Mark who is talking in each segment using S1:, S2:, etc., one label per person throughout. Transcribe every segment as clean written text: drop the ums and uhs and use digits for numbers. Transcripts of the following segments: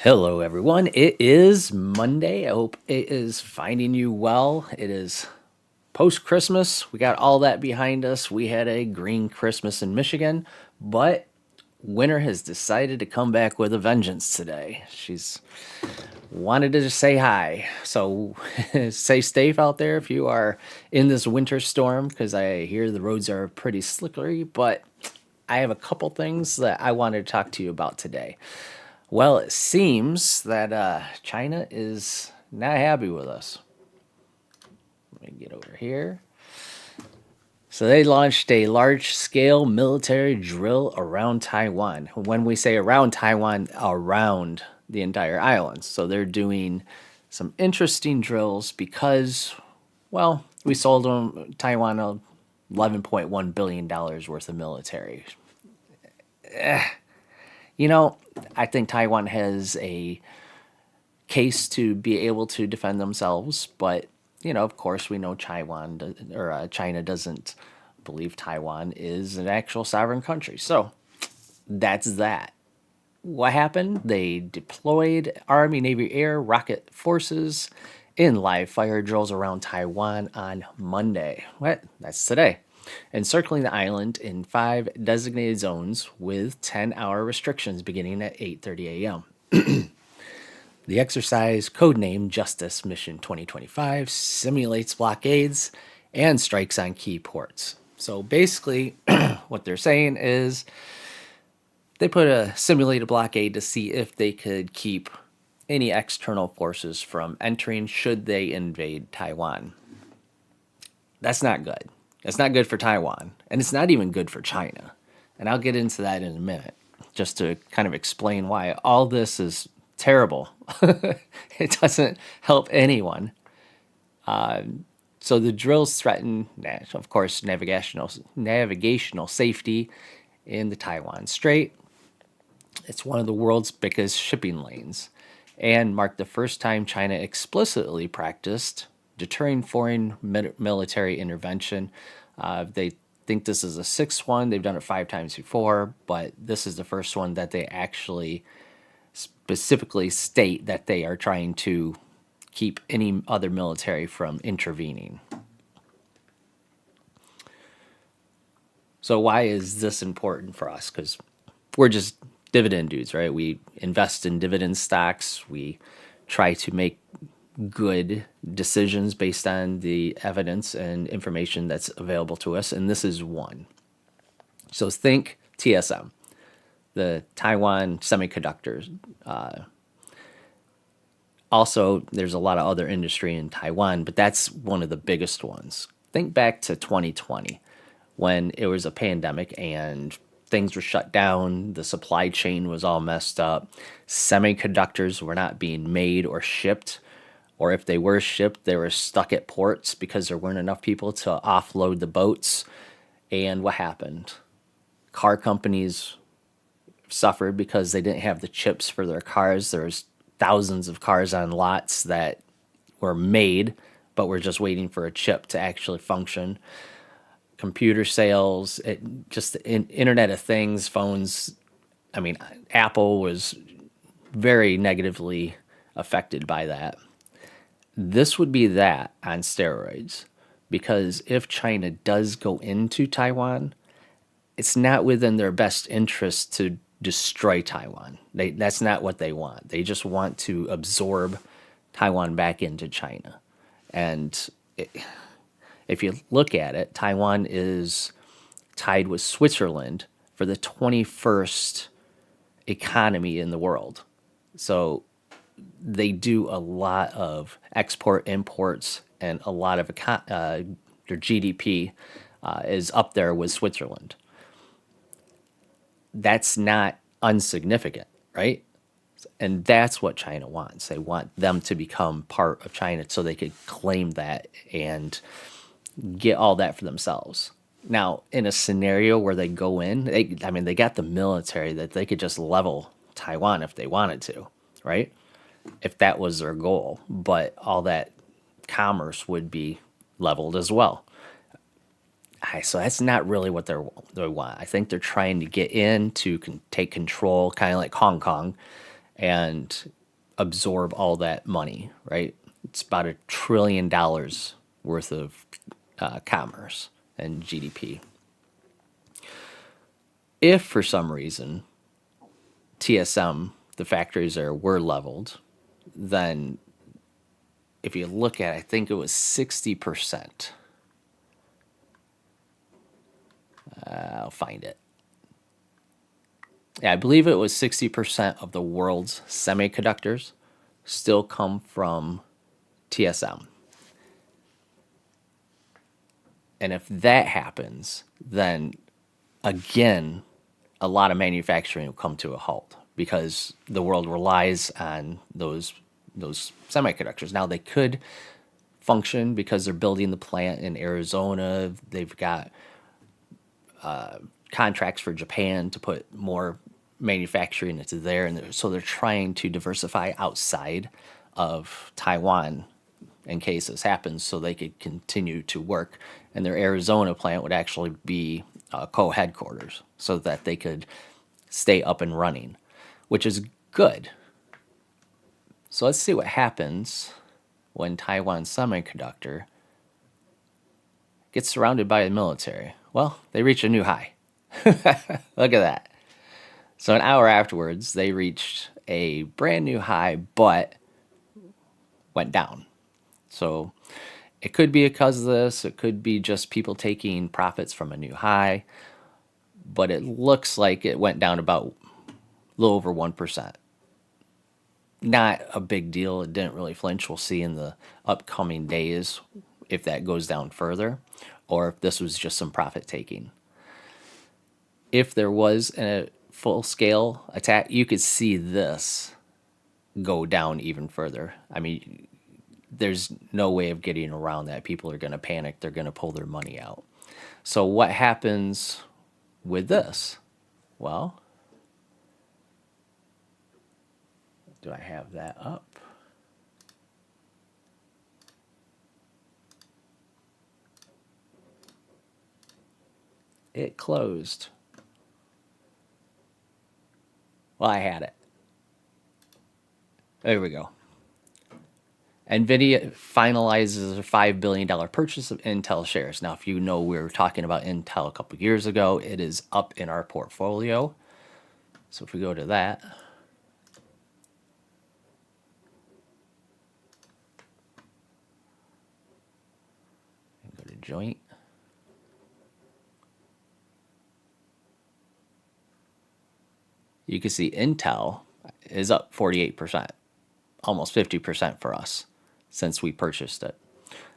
S1: Hello, everyone. It is Monday. I hope it is finding you well. It is post Christmas. We got all that behind us. We had a green Christmas in Michigan, but winter has decided to come back with a vengeance today. She's wanted to just say hi. So stay safe out there if you are in this winter storm, because I hear the roads are pretty slickery, but I have a couple things that I wanted to talk to you about today. Well, it seems that China is not happy with us. Let me get over here. So they launched a large-scale military drill around Taiwan. When we say around Taiwan, around the entire island. So they're doing some interesting drills because, well, we sold them Taiwan $11.1 billion worth of military. I think Taiwan has a case to be able to defend themselves, but of course, we know China doesn't believe Taiwan is an actual sovereign country. So that's that. What happened? They deployed Army, Navy, Air, rocket forces in live fire drills around Taiwan on Monday. What? That's today. Encircling the island in 5 designated zones with 10-hour restrictions beginning at 8:30 a.m. The exercise, codenamed Justice Mission 2025, simulates blockades and strikes on key ports. So basically, what they're saying is they put a simulated blockade to see if they could keep any external forces from entering should they invade Taiwan. That's not good. That's not good for Taiwan, and it's not even good for China. And I'll get into that in a minute, just to kind of explain why all this is terrible. It doesn't help anyone. So the drills threaten, of course, navigational safety in the Taiwan Strait. It's one of the world's biggest shipping lanes and marked the first time China explicitly practiced deterring foreign military intervention. They think this is the sixth one. They've done it 5 times before, but this is the first one that they actually specifically state that they are trying to keep any other military from intervening. So why is this important for us? Because we're just dividend dudes, right? We invest in dividend stocks. We try to make good decisions based on the evidence and information that's available to us, and this is one. So think TSM, the Taiwan Semiconductors. Also, there's a lot of other industry in Taiwan, but that's one of the biggest ones. Think back to 2020 when it was a pandemic and things were shut down, the supply chain was all messed up, semiconductors were not being made or shipped, or if they were shipped, they were stuck at ports because there weren't enough people to offload the boats. And what happened? Car companies suffered because they didn't have the chips for their cars. There was thousands of cars on lots that were made, but were just waiting for a chip to actually function. Computer sales, just the Internet of Things, phones. I mean, Apple was very negatively affected by that. This would be that on steroids, because if China does go into Taiwan, it's not within their best interest to destroy Taiwan. That's not what they want. They just want to absorb Taiwan back into China. And if you look at it, Taiwan is tied with Switzerland for the 21st economy in the world. So they do a lot of export imports, and a lot of their GDP is up there with Switzerland. That's not insignificant, right? And that's what China wants. They want them to become part of China so they could claim that and get all that for themselves. Now, in a scenario where they go in, they got the military that they could just level Taiwan if they wanted to, right? If that was their goal. But all that commerce would be leveled as well. So that's not really what they want. I think they're trying to get in to take control, kind of like Hong Kong, and absorb all that money, right? It's about $1 trillion worth of commerce and GDP. If for some reason TSM, the factories were leveled, then if you look at, I think it was 60%. I'll find it. Yeah, I believe it was 60% of the world's semiconductors still come from TSM. And if that happens, then again, a lot of manufacturing will come to a halt because the world relies on those semiconductors. Now they could function because they're building the plant in Arizona. They've got contracts for Japan to put more manufacturing into there, and so they're trying to diversify outside of Taiwan in case this happens, so they could continue to work. And their Arizona plant would actually be co-headquarters, so that they could stay up and running, which is good. So let's see what happens when Taiwan Semiconductor gets surrounded by the military. Well, they reach a new high. Look at that. So an hour afterwards, they reached a brand new high, but went down. So it could be because of this. It could be just people taking profits from a new high. But it looks like it went down about a little over 1%. Not a big deal. It didn't really flinch. We'll see in the upcoming days if that goes down further or if this was just some profit taking. If there was a full scale attack, you could see this go down even further. I mean, there's no way of getting around that. People are going to panic. They're going to pull their money out. So what happens with this? Well, do I have that up? It closed. Well, I had it. There we go. NVIDIA finalizes a $5 billion purchase of Intel shares. Now, if you know we were talking about Intel a couple years ago, it is up in our portfolio. So if we go to that, and go to joint, you can see Intel is up 48%, almost 50% for us since we purchased it.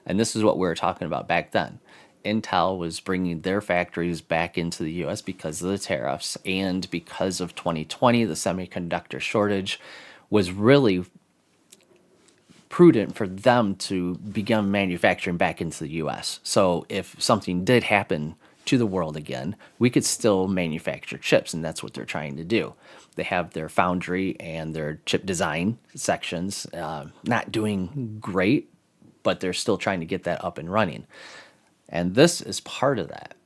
S1: And this is what we were talking about back then. Intel was bringing their factories back into the US because of the tariffs and because of 2020, the semiconductor shortage was really prudent for them to begin manufacturing back into the US. So if something did happen to the world again, we could still manufacture chips, and that's what they're trying to do. They have their foundry and their chip design sections not doing great, but they're still trying to get that up and running. And this is part of that.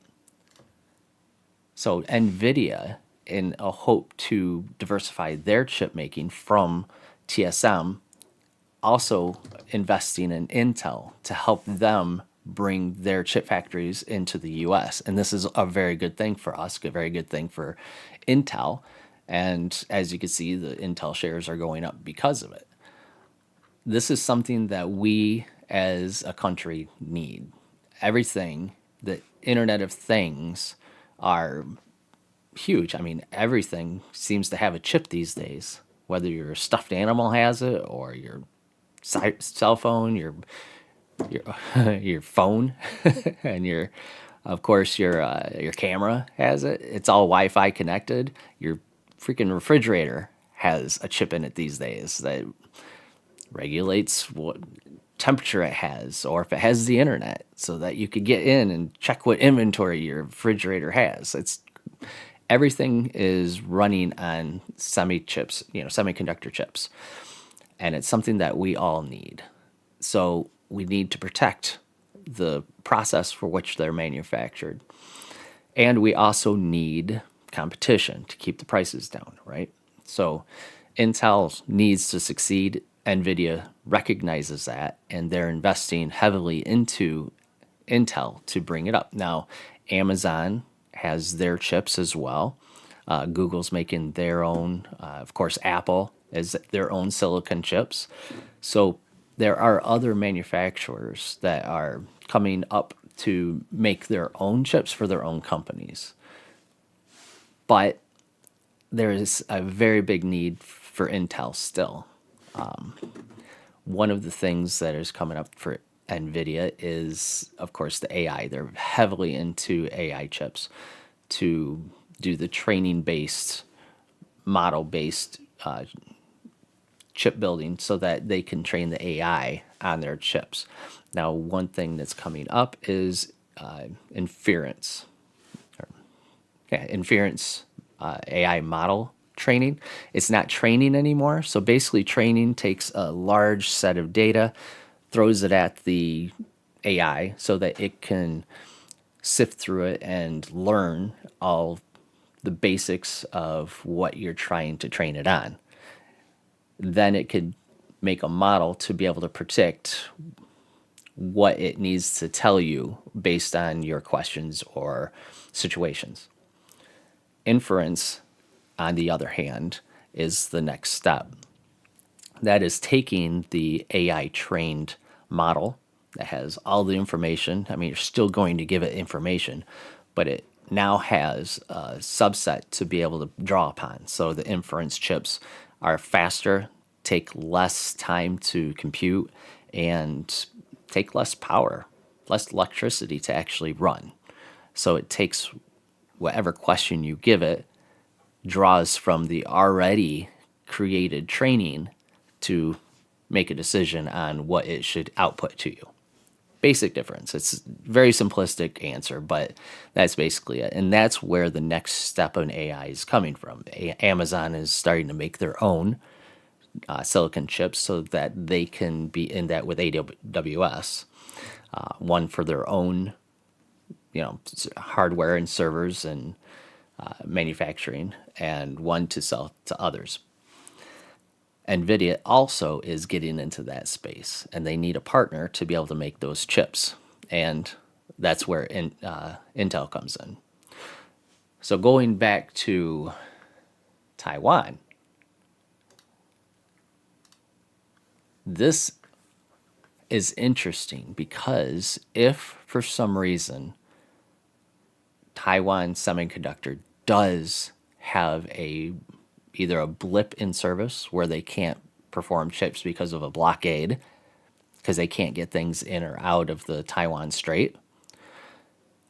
S1: So NVIDIA, in a hope to diversify their chip making from TSM, also investing in Intel to help them bring their chip factories into the US. And this is a very good thing for us, a very good thing for Intel. And as you can see, the Intel shares are going up because of it. This is something that we as a country need. Everything, the Internet of Things are huge. I mean, everything seems to have a chip these days, whether your stuffed animal has it or your cell phone, your your phone, and your, of course, your camera has it. It's all Wi-Fi connected. Your freaking refrigerator has a chip in it these days that regulates what temperature it has, or if it has the internet, so that you could get in and check what inventory your refrigerator has. It's everything is running on semiconductor chips, and it's something that we all need. So we need to protect the process for which they're manufactured. And we also need competition to keep the prices down, right? So Intel needs to succeed. NVIDIA recognizes that, and they're investing heavily into Intel to bring it up. Now, Amazon has their chips as well. Google's making their own. Of course, Apple is their own silicon chips. So there are other manufacturers that are coming up to make their own chips for their own companies. But there is a very big need for Intel still. One of the things that is coming up for NVIDIA is, of course, the AI. They're heavily into AI chips to do the training based, model based chip building so that they can train the AI on their chips. Now, one thing that's coming up is inference. Yeah, inference AI model training. It's not training anymore. So basically, training takes a large set of data, throws it at the AI so that it can sift through it and learn all the basics of what you're trying to train it on. Then it could make a model to be able to predict what it needs to tell you based on your questions or situations. Inference, on the other hand, is the next step. That is taking the AI trained model that has all the information. I mean, you're still going to give it information, but it now has a subset to be able to draw upon. So the inference chips are faster, take less time to compute, and take less power, less electricity to actually run. So it takes whatever question you give it, draws from the already created training to make a decision on what it should output to you. Basic difference. It's a very simplistic answer, but that's basically it. And that's where the next step in AI is coming from. Amazon is starting to make their own silicon chips so that they can be in that with AWS, one for their own, hardware and servers and manufacturing, and one to sell to others. NVIDIA also is getting into that space, and they need a partner to be able to make those chips. And that's where Intel comes in. So going back to Taiwan, this is interesting because if for some reason Taiwan Semiconductor does have either a blip in service where they can't perform chips because of a blockade, because they can't get things in or out of the Taiwan Strait,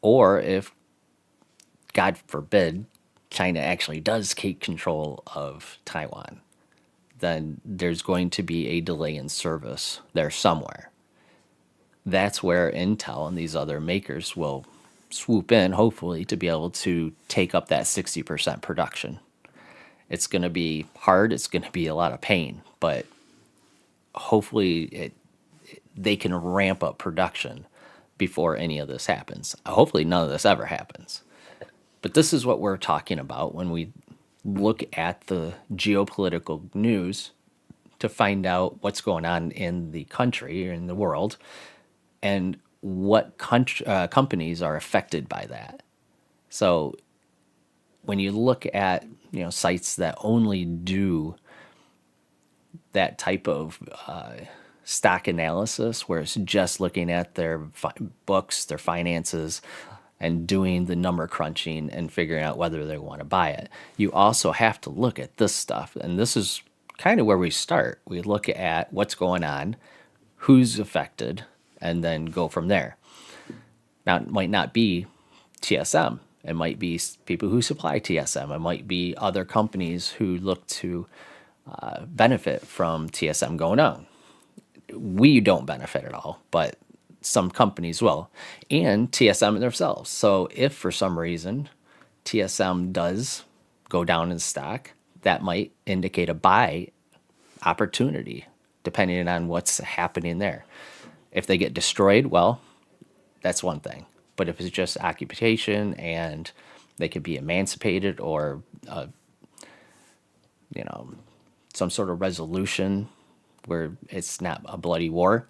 S1: or if, God forbid, China actually does take control of Taiwan, then there's going to be a delay in service there somewhere. That's where Intel and these other makers will swoop in, hopefully, to be able to take up that 60% production. It's going to be hard. It's going to be a lot of pain, but hopefully they can ramp up production before any of this happens. Hopefully none of this ever happens. But this is what we're talking about when we look at the geopolitical news to find out what's going on in the country or in the world and what companies are affected by that. So when you look at sites that only do that type of stock analysis, where it's just looking at their books, their finances, and doing the number crunching and figuring out whether they want to buy it, you also have to look at this stuff. And this is kind of where we start. We look at what's going on, who's affected, and then go from there. Now, it might not be TSM. It might be people who supply TSM. It might be other companies who look to benefit from TSM going on. We don't benefit at all, but some companies will, and TSM themselves. So if for some reason TSM does go down in stock, that might indicate a buy opportunity, depending on what's happening there. If they get destroyed, well, that's one thing. But if it's just occupation and they could be emancipated or, some sort of resolution where it's not a bloody war,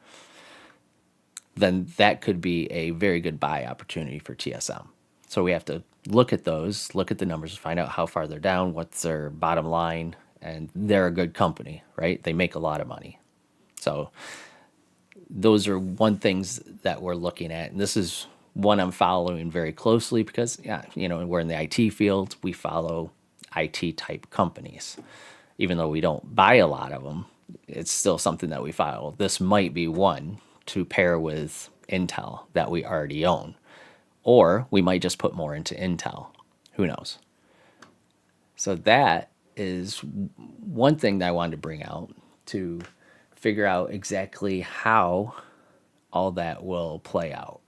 S1: then that could be a very good buy opportunity for TSM. So we have to look at those, look at the numbers, find out how far they're down, what's their bottom line, and they're a good company, right? They make a lot of money. So those are one things that we're looking at. And this is one I'm following very closely because, yeah, we're in the IT field. We follow IT type companies. Even though we don't buy a lot of them, it's still something that we follow. This might be one to pair with Intel that we already own. Or we might just put more into Intel. Who knows? So that is one thing that I wanted to bring out to figure out exactly how all that will play out.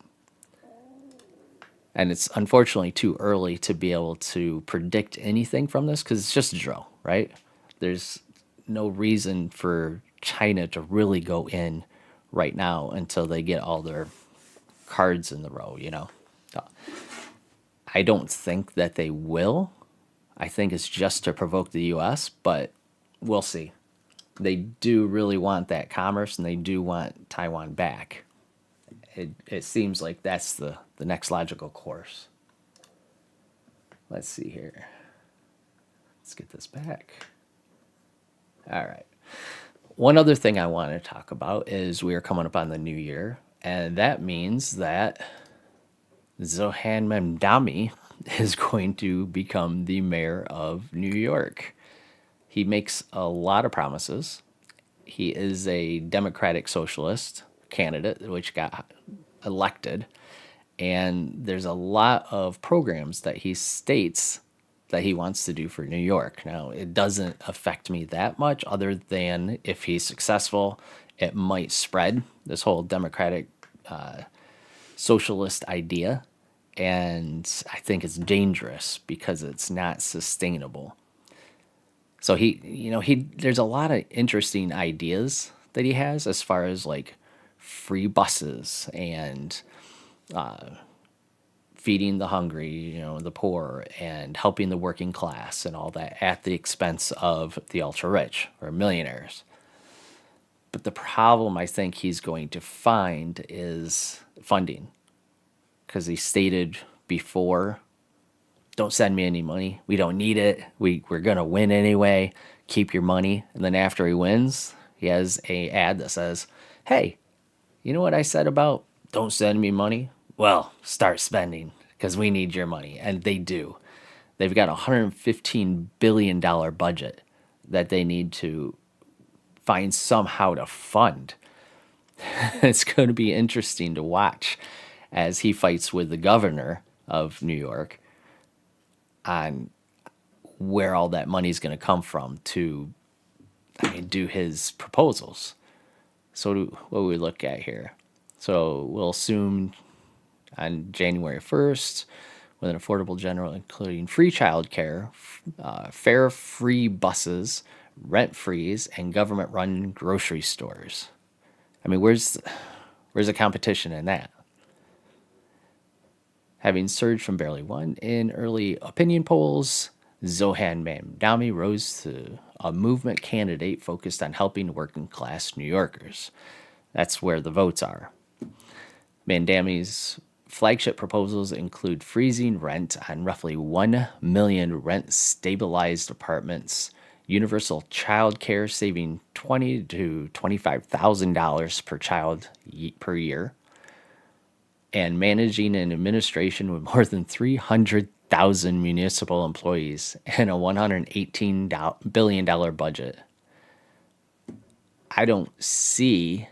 S1: And it's unfortunately too early to be able to predict anything from this because it's just a drill, right? There's no reason for China to really go in right now until they get all their cards in the row. I don't think that they will. I think it's just to provoke the US, but we'll see. They do really want that commerce and they do want Taiwan back. It seems like that's the next logical course. Let's see here. Let's get this back. All right. One other thing I want to talk about is we are coming up on the new year, and that means that Zohan Mamdani is going to become the mayor of New York. He makes a lot of promises. He is a Democratic Socialist candidate, which got elected. And there's a lot of programs that he states that he wants to do for New York. Now, it doesn't affect me that much, other than if he's successful, it might spread this whole Democratic socialist idea. And I think it's dangerous because it's not sustainable. So there's a lot of interesting ideas that he has as far as like free buses and feeding the hungry, the poor, and helping the working class and all that at the expense of the ultra rich or millionaires. But the problem I think he's going to find is funding, because he stated before, don't send me any money. We don't need it. We're going to win anyway. Keep your money. And then after he wins, he has a ad that says, hey, you know what I said about don't send me money? Well, start spending because we need your money. And they do. They've got a $115 billion budget that they need to find somehow to fund. It's going to be interesting to watch as he fights with the governor of New York on where all that money is going to come from to do his proposals. So what do we look at here? So we'll assume on January 1st, with an affordable general including free childcare, fare-free buses, rent-frees, and government-run grocery stores. I mean, where's the competition in that? Having surged from barely one in early opinion polls, Zohan Mamdani rose to a movement candidate focused on helping working-class New Yorkers. That's where the votes are. Mamdani's flagship proposals include freezing rent on roughly 1 million rent-stabilized apartments, universal child care saving $20,000 to $25,000 per child per year, and managing an administration with more than 300,000 municipal employees and a $118 billion budget. I don't see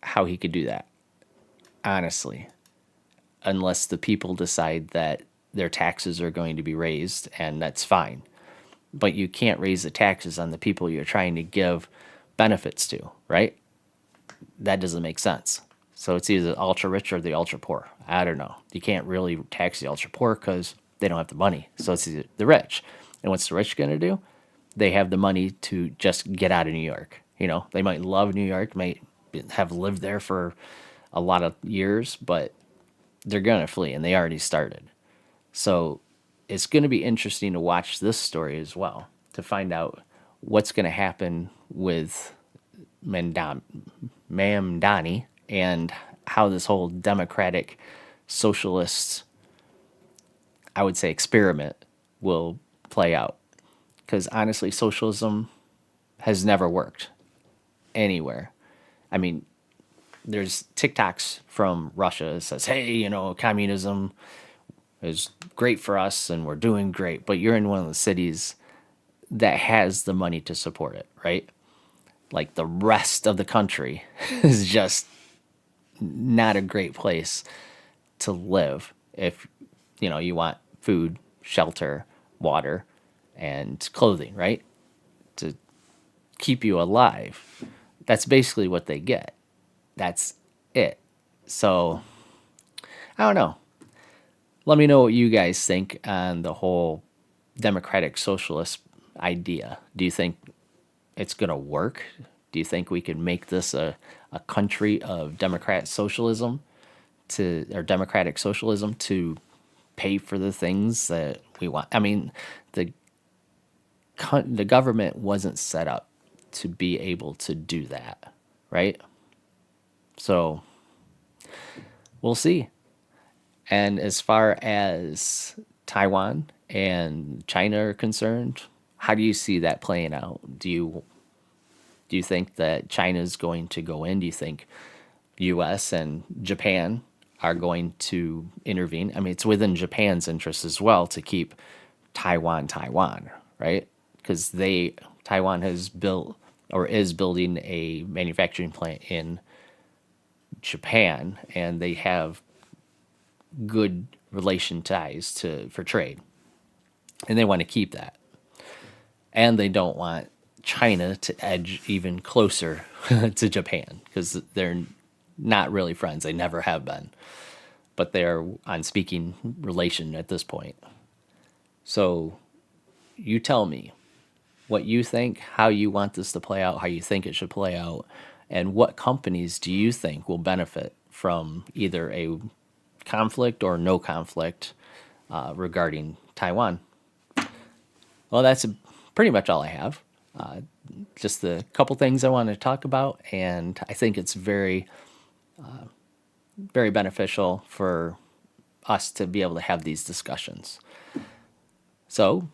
S1: how he could do that, honestly, unless the people decide that their taxes are going to be raised, and that's fine. But you can't raise the taxes on the people you're trying to give benefits to, right? That doesn't make sense. So it's either the ultra rich or the ultra poor. I don't know. You can't really tax the ultra poor because they don't have the money. So it's either the rich. And what's the rich going to do? They have the money to just get out of New York. They might love New York, might have lived there for a lot of years, but they're going to flee, and they already started. So it's going to be interesting to watch this story as well, to find out what's going to happen with Mamdani and how this whole democratic socialist, I would say, experiment will play out. Because honestly, socialism has never worked anywhere. I mean, there's TikToks from Russia that says, hey, communism is great for us and we're doing great. But you're in one of the cities that has the money to support it, right? Like the rest of the country is just not a great place to live if you want food, shelter, water, and clothing, right? To keep you alive. That's basically what they get. That's it. So, I don't know. Let me know what you guys think on the whole democratic socialist idea. Do you think it's going to work? Do you think we could make this a country of democratic socialism to pay for the things that we want? I mean, the the government wasn't set up to be able to do that, right? So we'll see. And as far as Taiwan and China are concerned, how do you see that playing out? Do you think that China is going to go in? Do you think U.S. and Japan are going to intervene? I mean, it's within Japan's interest as well to keep Taiwan, right? Because Taiwan has built or is building a manufacturing plant in Japan, and they have good relation ties for trade, and they want to keep that, and they don't want China to edge even closer to Japan because they're not really friends. They never have been, but they're on speaking relation at this point. So you tell me what you think, how you want this to play out, how you think it should play out, and what companies do you think will benefit from either a conflict or no conflict regarding Taiwan. Well, that's pretty much all I have. Just a couple things I want to talk about, and I think it's very beneficial for us to be able to have these discussions. So,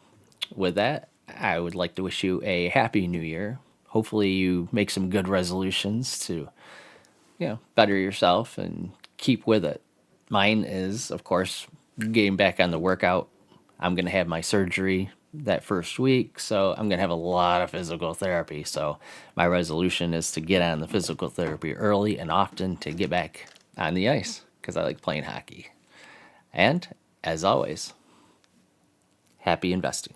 S1: with that, I would like to wish you a happy new year. Hopefully, you make some good resolutions to, better yourself and keep with it. Mine is, of course, getting back on the workout. I'm going to have my surgery that first week, so I'm going to have a lot of physical therapy. So my resolution is to get on the physical therapy early and often to get back on the ice because I like playing hockey. And as always, happy investing.